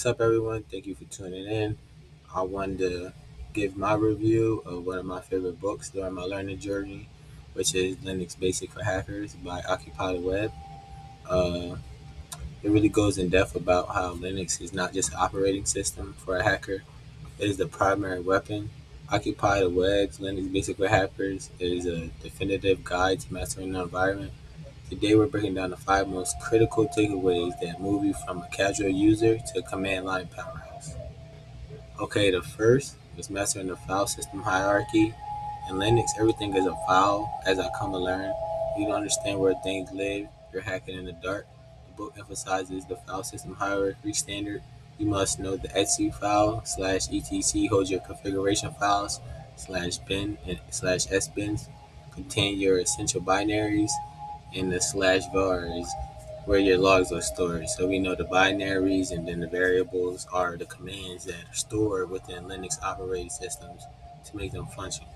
What's up, everyone? Thank you for tuning in. I wanted to give my review of one of my favorite books during my learning journey, which is Linux Basic for Hackers by Occupy the Web. Uh, it really goes in depth about how Linux is not just an operating system for a hacker, it is the primary weapon. Occupy the Web's Linux Basic for Hackers is a definitive guide to mastering the environment. Today, we're breaking down the five most critical takeaways that move you from a casual user to a command line powerhouse. Okay, the first is mastering the file system hierarchy. In Linux, everything is a file, as I come to learn. If you don't understand where things live, you're hacking in the dark. The book emphasizes the file system hierarchy standard. You must know the etc file slash etc holds your configuration files slash bin and slash sbins contain your essential binaries, and the slash var is where your logs are stored. So we know the binaries and then the variables are the commands that are stored within Linux operating systems to make them function.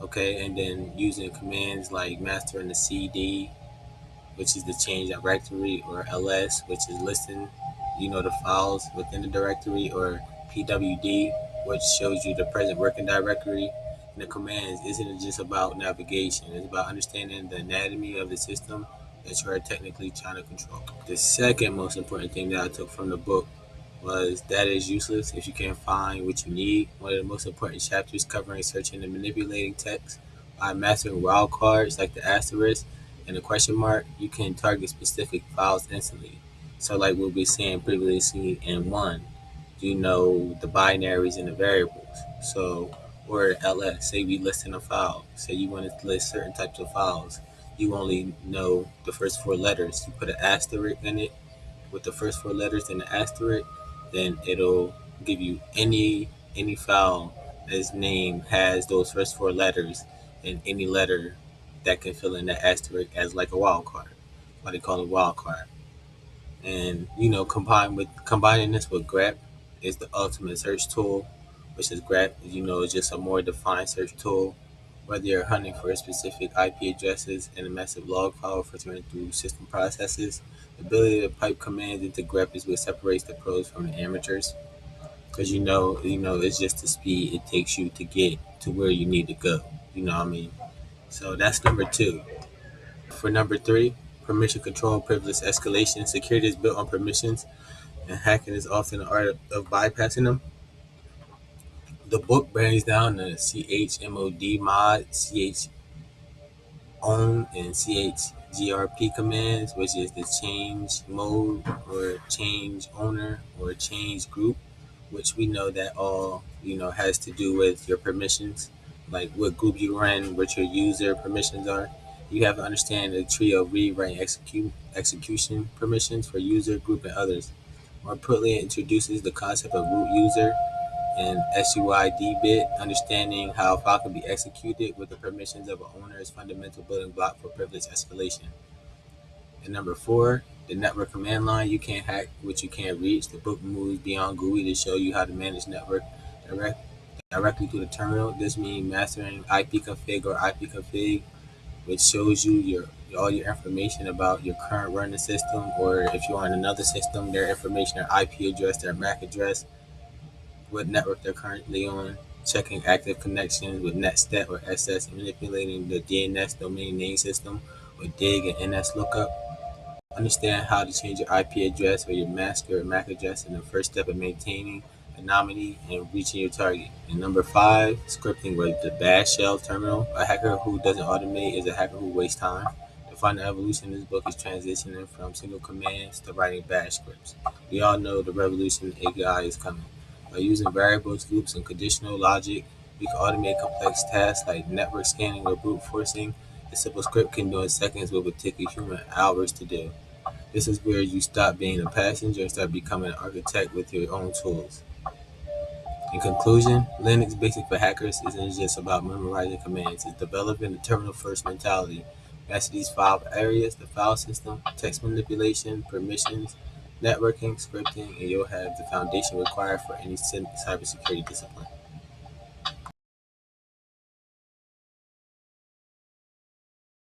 Okay, and then using commands like master in the CD, which is the change directory, or ls, which is listen, the files within the directory, or pwd, which shows you the present working directory. And the commands isn't just about navigation, it's about understanding the anatomy of the system that you are technically trying to control. The second most important thing that I took from the book was data is useless if you can't find what you need. One of the most important chapters covering searching and manipulating text. By mastering wildcards like the asterisk and the question mark, you can target specific files instantly. So like we'll be seeing previously in one, the binaries and the variables. So, or ls, say we listing a file. Say you want to list certain types of files. You only know the first four letters. You put an asterisk in it with the first four letters and the asterisk, then it'll give you any file that's name has those first four letters and any letter that can fill in the asterisk as like a wild card. Why they call it wild card. And combining this with grep is the ultimate search tool, which is grep, is just a more defined search tool. Whether you're hunting for specific IP addresses in a massive log file filtering through system processes, the ability to pipe commands into grep is what separates the pros from the amateurs. Because it's just the speed it takes you to get to where you need to go. You know what I mean? So that's number two. For number three, permission control, privilege escalation. Security is built on permissions, and hacking is often the art of bypassing them. The book breaks down the chmod mod, own, and chgrp commands, which is the change mode or change owner or change group, which we know that all has to do with your permissions, like what group you run, what your user permissions are. You have to understand the tree of read, write, and execution permissions for user, group, and others. More importantly, it introduces the concept of root user and SUID bit. Understanding how a file can be executed with the permissions of an owner is fundamental building block for privilege escalation. And number four, the network command line. You can't hack what you can't reach. The book moves beyond GUI to show you how to manage network directly through the terminal. This means mastering ipconfig or ipconfig, which shows you all your information about your current running system, or if you're on another system, their information, their IP address, their MAC address, what network they're currently on, checking active connections with netstat or SS, and manipulating the DNS domain name system with DIG and NS lookup. Understand how to change your IP address or your mask or MAC address in the first step of maintaining anonymity and reaching your target. And number five, scripting with the bash shell terminal. A hacker who doesn't automate is a hacker who wastes time. To find the evolution, this book is transitioning from single commands to writing bash scripts. We all know the revolution AI is coming. By using variables, loops, and conditional logic, we can automate complex tasks like network scanning or brute forcing. A simple script can do in seconds what would take a human hours to do. This is where you stop being a passenger and start becoming an architect with your own tools. In conclusion, Linux Basic for Hackers isn't just about memorizing commands, it's developing the terminal first mentality. Master these five areas: the file system, text manipulation, permissions, networking, scripting, and you'll have the foundation required for any cybersecurity discipline.